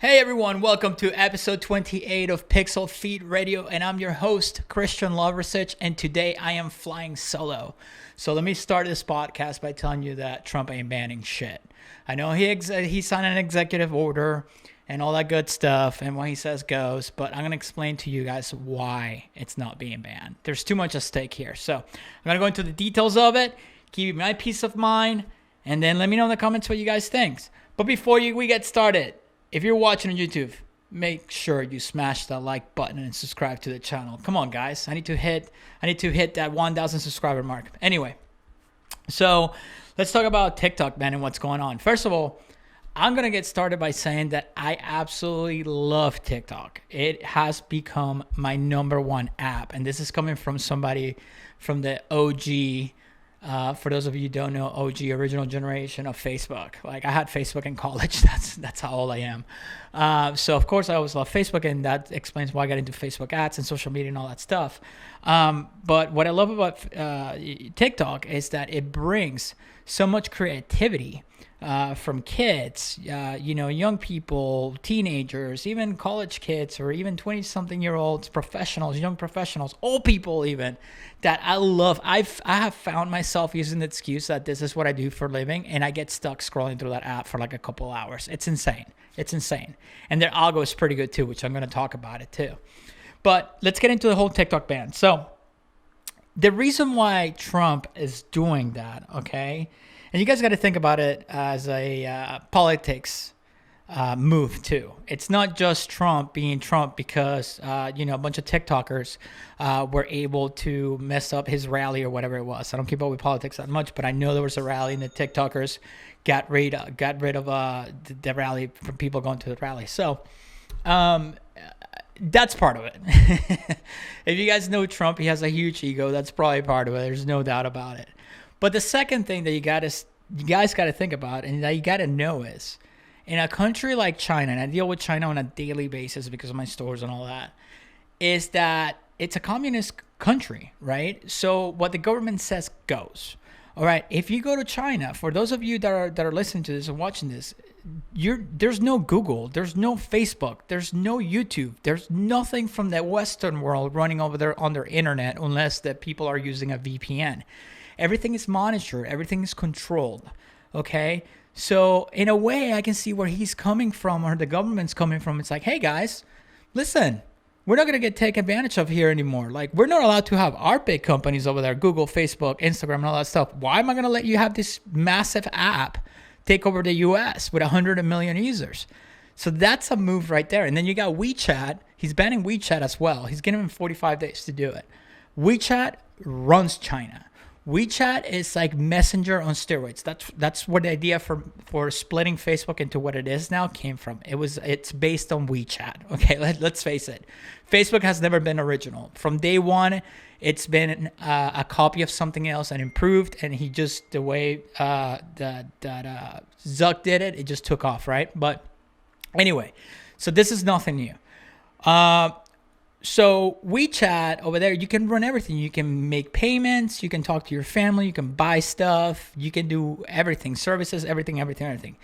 Hey everyone, welcome to episode 28 of PixlFeed Radio, and I'm your host, Christian Lovrecich, and today I am flying solo. So let me start this podcast by telling you that Trump ain't banning shit. I know he signed an executive order and all that good stuff, and what he says goes, but I'm going to explain to you guys why it's not being banned. There's too much at stake here. So I'm going to go into the details of it, give you my peace of mind, and then let me know in the comments what you guys think. But before we get started, if you're watching on YouTube, make sure you smash that like button and subscribe to the channel. Come on, guys. I need to hit that 1,000 subscriber mark. Anyway, so let's talk about TikTok, man, and what's going on. First of all, I'm going to get started by saying that I absolutely love TikTok. It has become my #1 app, and this is coming from somebody from the OG. For those of you who don't know, OG, original generation of Facebook. Like, I had Facebook in college. That's how old I am. So of course I always love Facebook, and that explains why I got into Facebook ads and social media and all that stuff. But what I love about TikTok is that it brings so much creativity from kids, young people, teenagers, even college kids, or even 20-something-year-olds, professionals, young professionals, old people even, that I love. I have found myself using the excuse that this is what I do for a living, and I get stuck scrolling through that app for like a couple hours. It's insane. It's insane. And their algo is pretty good too, which I'm going to talk about it too. But let's get into the whole TikTok ban. So the reason why Trump is doing that, okay, and you guys got to think about it as a politics move too. It's not just Trump being Trump because a bunch of TikTokers were able to mess up his rally or whatever it was. I don't keep up with politics that much, but I know there was a rally and the TikTokers got rid of the rally from people going to the rally. So that's part of it. If you guys know Trump, he has a huge ego. That's probably part of it. There's no doubt about it. But the second thing that you guys got to think about and that you got to know is, in a country like China, and I deal with China on a daily basis because of my stores and all that, is that it's a communist country, right? So what the government says goes. All right, if you go to China, for those of you that are listening to this and watching this, there's no Google, there's no Facebook, there's no YouTube, there's nothing from the Western world running over there on their internet unless that people are using a VPN. Everything is monitored. Everything is controlled. Okay? So in a way, I can see where he's coming from, or the government's coming from. It's like, hey, guys, listen, we're not going to get taken advantage of here anymore. Like, we're not allowed to have our big companies over there, Google, Facebook, Instagram, and all that stuff. Why am I going to let you have this massive app take over the U.S. with 100 million users? So that's a move right there. And then you got WeChat. He's banning WeChat as well. He's giving him 45 days to do it. WeChat runs China. WeChat is like Messenger on steroids. That's where the idea for splitting Facebook into what it is now came from. It's based on WeChat. Okay, let's face it. Facebook has never been original. From day one, it's been a copy of something else and improved. And he just, the way that Zuck did it, it just took off, right? But anyway, so this is nothing new. So WeChat over there, you can run everything. You can make payments. You can talk to your family. You can buy stuff. You can do everything, services, everything.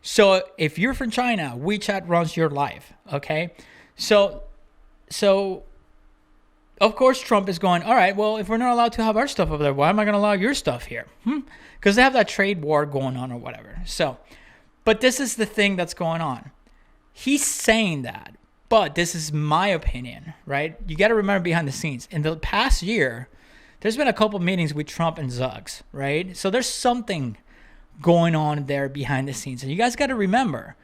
So if you're from China, WeChat runs your life, okay? So of course Trump is going, all right, well, if we're not allowed to have our stuff over there, why am I going to allow your stuff here? Because they have that trade war going on or whatever. So, but this is the thing that's going on. He's saying that. But this is my opinion, right? You got to remember behind the scenes. In the past year, there's been a couple meetings with Trump and Zucks, right? So there's something going on there behind the scenes. And you guys got to remember,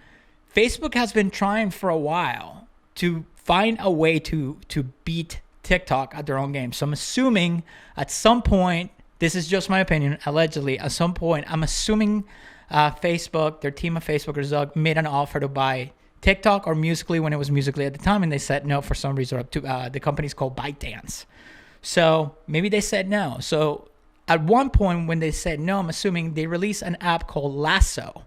Facebook has been trying for a while to find a way to beat TikTok at their own game. So I'm assuming at some point, this is just my opinion, allegedly, at some point, I'm assuming Facebook, their team of Facebookers, Zuck, made an offer to buy TikTok or Musical.ly when it was Musical.ly at the time, and they said no for some reason. The company's called ByteDance. So maybe they said no. So at one point when they said no, I'm assuming they released an app called Lasso.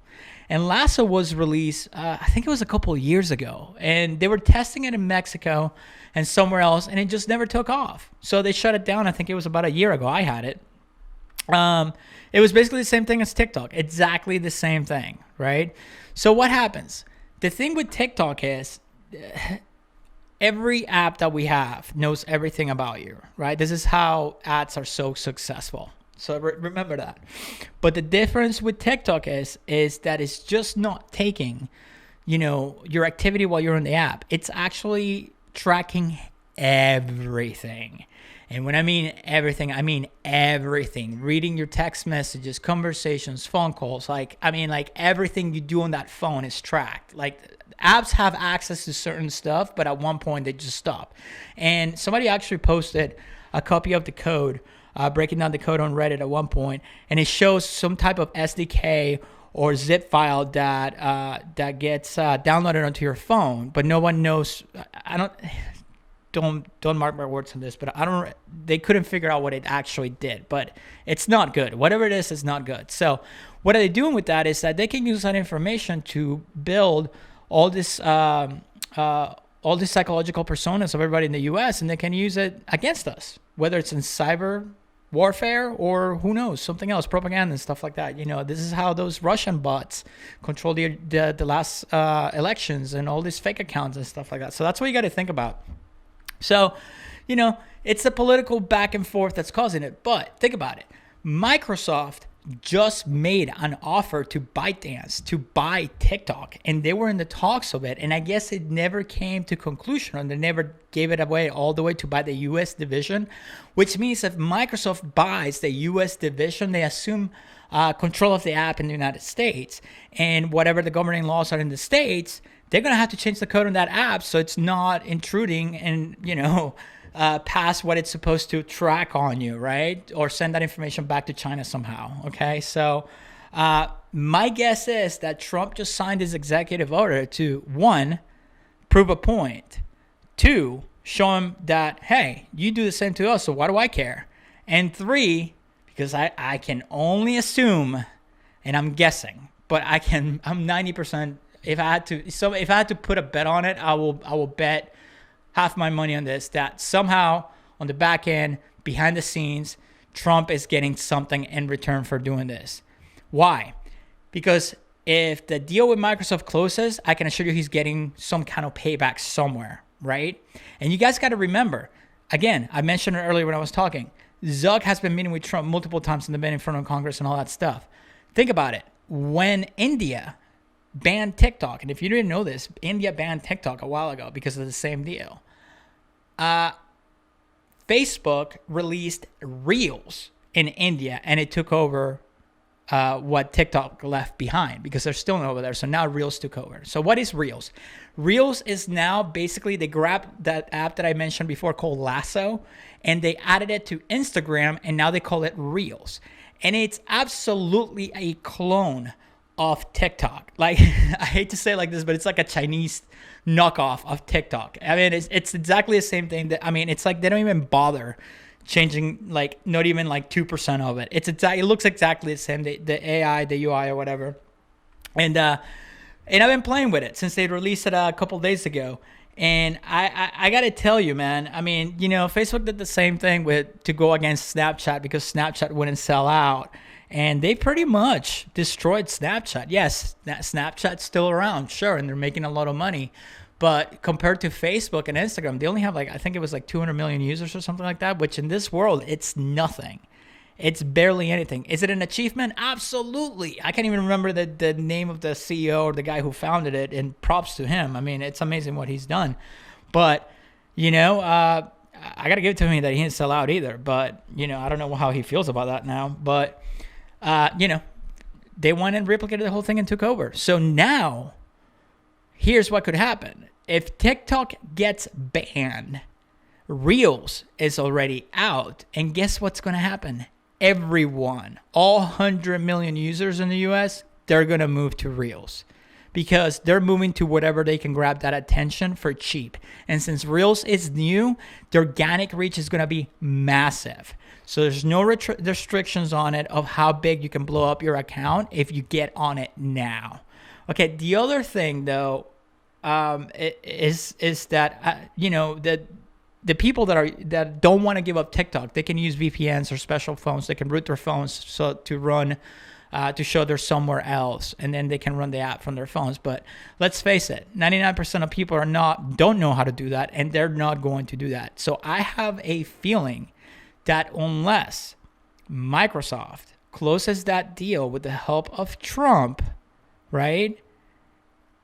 And Lasso was released, I think it was a couple of years ago. And they were testing it in Mexico and somewhere else, and it just never took off. So they shut it down. I think it was about a year ago. I had it. It was basically the same thing as TikTok. Exactly the same thing, right? So what happens? the thing with TikTok is every app that we have knows everything about you, right? This is how ads are so successful. So remember that. But the difference with TikTok is that it's just not taking, your activity while you're in the app. It's actually tracking everything. And when I mean everything, I mean everything. Reading your text messages, conversations, phone calls, like everything you do on that phone is tracked. Like apps have access to certain stuff, but at one point they just stop. And somebody actually posted a copy of the code, breaking down the code on Reddit at one point, and it shows some type of SDK or zip file that gets downloaded onto your phone, but no one knows. Don't mark my words on this, but they couldn't figure out what it actually did, but it's not good. Whatever it is, it's not good. So what are they doing with that is that they can use that information to build all this psychological personas of everybody in the US, and they can use it against us, whether it's in cyber warfare or who knows, something else, propaganda and stuff like that. This is how those Russian bots control the last elections and all these fake accounts and stuff like that. So that's what you got to think about. So, it's the political back and forth that's causing it. But think about it. Microsoft just made an offer to ByteDance to buy TikTok, and they were in the talks of it. And I guess it never came to conclusion, and they never gave it away all the way to buy the U.S. division, which means if Microsoft buys the U.S. division, they assume control of the app in the United States, and whatever the governing laws are in the States, they're going to have to change the code on that app so it's not intruding and, past what it's supposed to track on you, right? Or send that information back to China somehow, okay? So my guess is that Trump just signed his executive order to, 1, prove a point, 2, show him that, hey, you do the same to us, so why do I care? And 3, because I can only assume, and I'm guessing, but I'm 90%. If I had to put a bet on it, I will bet half my money on this, that somehow on the back end, behind the scenes, Trump is getting something in return for doing this. Why? Because if the deal with Microsoft closes, I can assure you he's getting some kind of payback somewhere, right? And you guys got to remember, again, I mentioned it earlier when I was talking, Zuck has been meeting with Trump multiple times and they've been in front of Congress and all that stuff. Think about it. When India banned TikTok, and if you didn't know this, India banned TikTok a while ago because of the same deal. Facebook released Reels in India, and it took over what TikTok left behind because they're still over there. So now Reels took over. So what is Reels? Reels is now basically they grabbed that app that I mentioned before called Lasso, and they added it to Instagram, and now they call it Reels. And it's absolutely a clone of TikTok. Like, I hate to say it like this, but it's like a Chinese knockoff of TikTok. I mean, it's exactly the same thing. It's like they don't even bother changing, like, not even like 2% of it. It looks exactly the same, the AI, the UI or whatever. And I've been playing with it since they released it a couple days ago. And I got to tell you, man, Facebook did the same thing to go against Snapchat because Snapchat wouldn't sell out. And they pretty much destroyed Snapchat. Yes, Snapchat's still around, sure, and they're making a lot of money. But compared to Facebook and Instagram, they only have I think it was 200 million users or something like that, which in this world, it's nothing. It's barely anything. Is it an achievement? Absolutely. I can't even remember the name of the CEO or the guy who founded it, and props to him. I mean, it's amazing what he's done. But, I got to give it to him that he didn't sell out either. But, I don't know how he feels about that now. But, they went and replicated the whole thing and took over. So now, here's what could happen. If TikTok gets banned, Reels is already out. And guess what's going to happen? Everyone, all 100 million users in the US, they're going to move to Reels because they're moving to whatever they can grab that attention for cheap. And since Reels is new, the organic reach is going to be massive. So there's no restrictions on it of how big you can blow up your account if you get on it now. Okay, the other thing though is that the people that don't want to give up TikTok, they can use VPNs or special phones. They can root their phones to run to show they're somewhere else, and then they can run the app from their phones. But let's face it, 99% of people don't know how to do that, and they're not going to do that. So I have a feeling that unless Microsoft closes that deal with the help of Trump, right?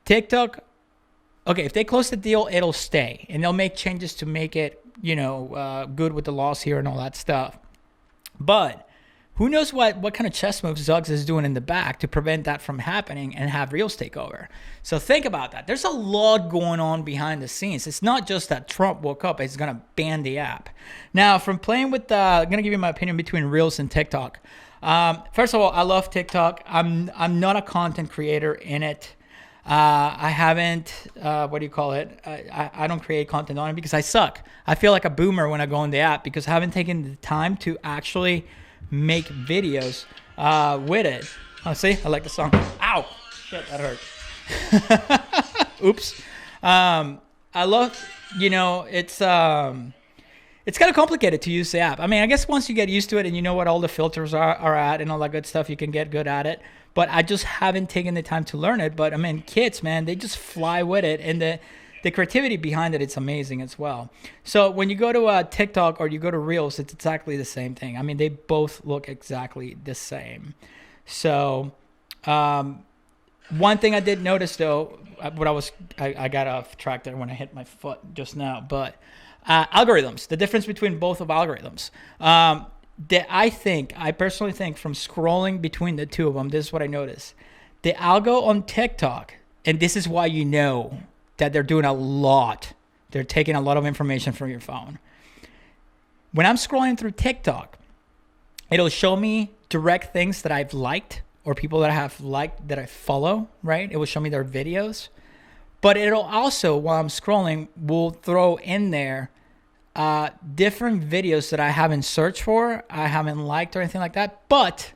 TikTok, okay, if they close the deal, it'll stay, and they'll make changes to make it, good with the laws here and all that stuff. But who knows what kind of chess moves Zugs is doing in the back to prevent that from happening and have Reels take over. So think about that. There's a lot going on behind the scenes. It's not just that Trump woke up. It's going to ban the app. Now, from playing with, I'm going to give you my opinion between Reels and TikTok. First of all, I love TikTok. I'm not a content creator in it. I haven't, I don't create content on it because I suck. I feel like a boomer when I go on the app because I haven't taken the time to actually make videos with it. Oh, see, I like the song. Ow, shit, that hurt. Oops. I love, it's kind of complicated to use the app. I mean, I guess once you get used to it and you know what all the filters are at and all that good stuff, you can get good at it. But I just haven't taken the time to learn it. But I mean, kids, man, they just fly with it, and the creativity behind it, it's amazing as well. So when you go to TikTok or you go to Reels, it's exactly the same thing. I mean, they both look exactly the same. So one thing I did notice, though, I got off track there when I hit my foot just now, but algorithms, the difference between both of algorithms. I personally think from scrolling between the two of them, this is what I noticed. The algo on TikTok, and this is why you know that they're doing a lot. They're taking a lot of information from your phone. When I'm scrolling through TikTok, it'll show me direct things that I've liked or people that I have liked that I follow, right? It will show me their videos. But it'll also, while I'm scrolling, will throw in there different videos that I haven't searched for, I haven't liked or anything like that. But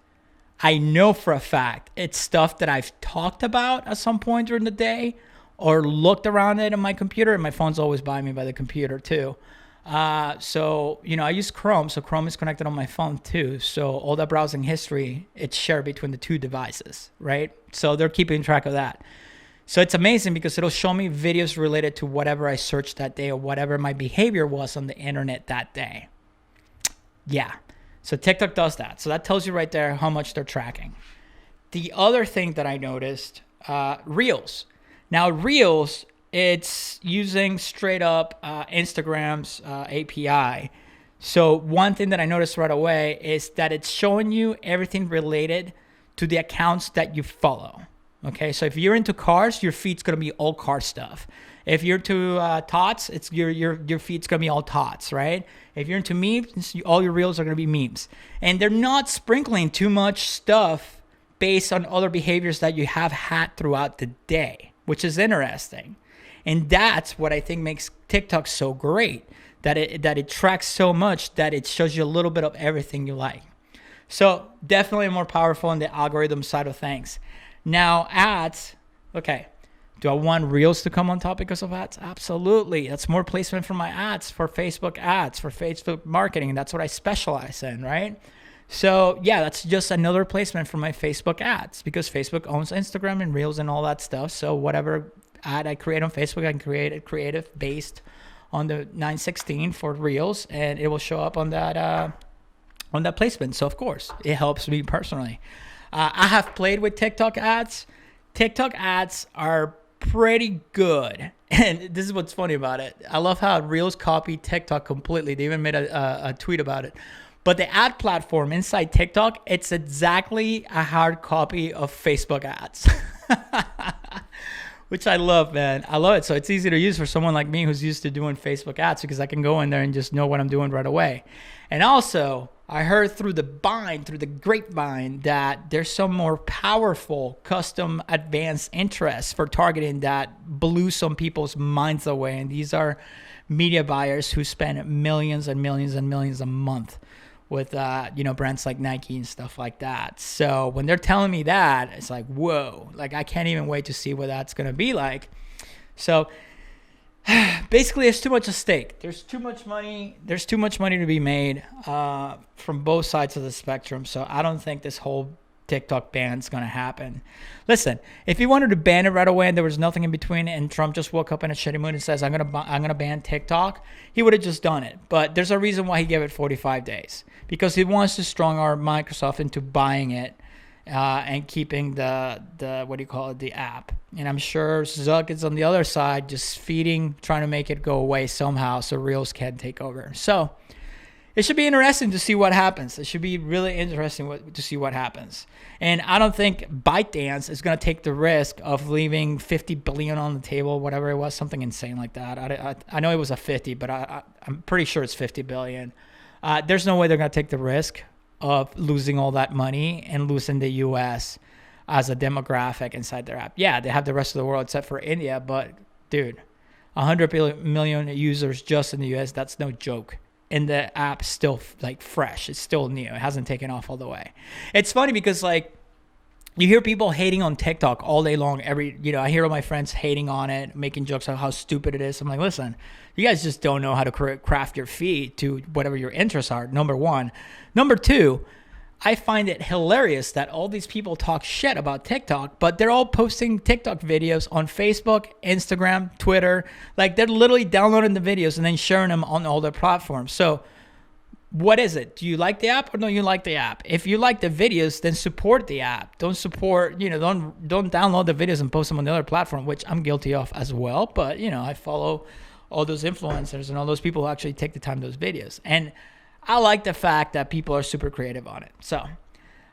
I know for a fact it's stuff that I've talked about at some point during the day or looked around it on my computer, and my phone's always by me by the computer too. So, I use Chrome, so Chrome is connected on my phone too. So all that browsing history, it's shared between the two devices, right? So they're keeping track of that. So it's amazing because it'll show me videos related to whatever I searched that day or whatever my behavior was on the internet that day. Yeah. So TikTok does that. So that tells you right there how much they're tracking. The other thing that I noticed, Reels. Now, Reels, it's using straight up Instagram's API. So one thing that I noticed right away is that it's showing you everything related to the accounts that you follow. Okay, so if you're into cars, your feed's gonna be all car stuff. If you're into tots, it's your feed's gonna be all tots, right? If you're into memes, all your reels are gonna be memes. And they're not sprinkling too much stuff based on other behaviors that you have had throughout the day, which is interesting. And that's what I think makes TikTok so great, that it tracks so much that it shows you a little bit of everything you like. So definitely more powerful on the algorithm side of things. Now, ads, okay. Do I want Reels to come on top because of ads? Absolutely. That's more placement for my ads, for Facebook marketing. That's what I specialize in, right? So, yeah, that's just another placement for my Facebook ads because Facebook owns Instagram and Reels and all that stuff. So whatever ad I create on Facebook, I can create it creative based on the 916 for Reels, and it will show up on that placement. So, of course, it helps me personally. I have played with TikTok ads. TikTok ads are pretty good. And this is what's funny about it. I love how Reels copied TikTok completely. They even made a tweet about it. But the ad platform inside TikTok, it's exactly a hard copy of Facebook ads. Which I love, man. I love it. So it's easy to use for someone like me who's used to doing Facebook ads because I can go in there and just know what I'm doing right away. And also, I heard through the grapevine, that there's some more powerful custom advanced interests for targeting that blew some people's minds away. And these are media buyers who spend millions and millions and millions a month with brands like Nike and stuff like that. So when they're telling me that, it's like, whoa, like I can't even wait to see what that's going to be like. So basically, there's too much at stake. There's too much money to be made from both sides of the spectrum. So I don't think this whole TikTok ban's going to happen. Listen, if he wanted to ban it right away and there was nothing in between and Trump just woke up in a shitty mood and says, I'm going to ban TikTok, he would have just done it. But there's a reason why he gave it 45 days, because he wants to strong arm Microsoft into buying it and keeping the the app. And I'm sure Zuck is on the other side just trying to make it go away somehow so Reels can take over. So it should be interesting to see what happens. It should be really interesting to see what happens. And I don't think ByteDance is going to take the risk of leaving $50 billion on the table, whatever it was, something insane like that. I know it was a 50, but I'm pretty sure it's $50 billion. There's no way they're going to take the risk of losing all that money and losing the U.S. as a demographic inside their app. Yeah, they have the rest of the world except for India, but dude, 100 million users just in the U.S., that's no joke. And the app's still like fresh. It's still new. It hasn't taken off all the way. It's funny because like you hear people hating on TikTok all day long. I hear all my friends hating on it, making jokes about how stupid it is. I'm like, listen, you guys just don't know how to craft your feed to whatever your interests are. Number one. Number two, I find it hilarious that all these people talk shit about TikTok, but they're all posting TikTok videos on Facebook, Instagram, Twitter. Like they're literally downloading the videos and then sharing them on all their platforms. So what is it? Do you like the app or don't you like the app? If you like the videos, then support the app. Don't download the videos and post them on the other platform, which I'm guilty of as well. But, I follow all those influencers and all those people who actually take the time to those videos. And I like the fact that people are super creative on it. So I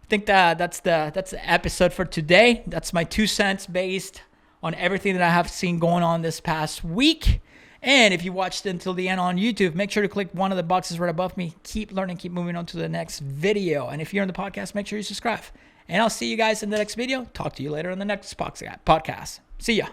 think that's the episode for today. That's my 2 cents based on everything that I have seen going on this past week. And if you watched until the end on YouTube, make sure to click one of the boxes right above me. Keep learning, keep moving on to the next video. And if you're on the podcast, make sure you subscribe. And I'll see you guys in the next video. Talk to you later in the next podcast. See ya.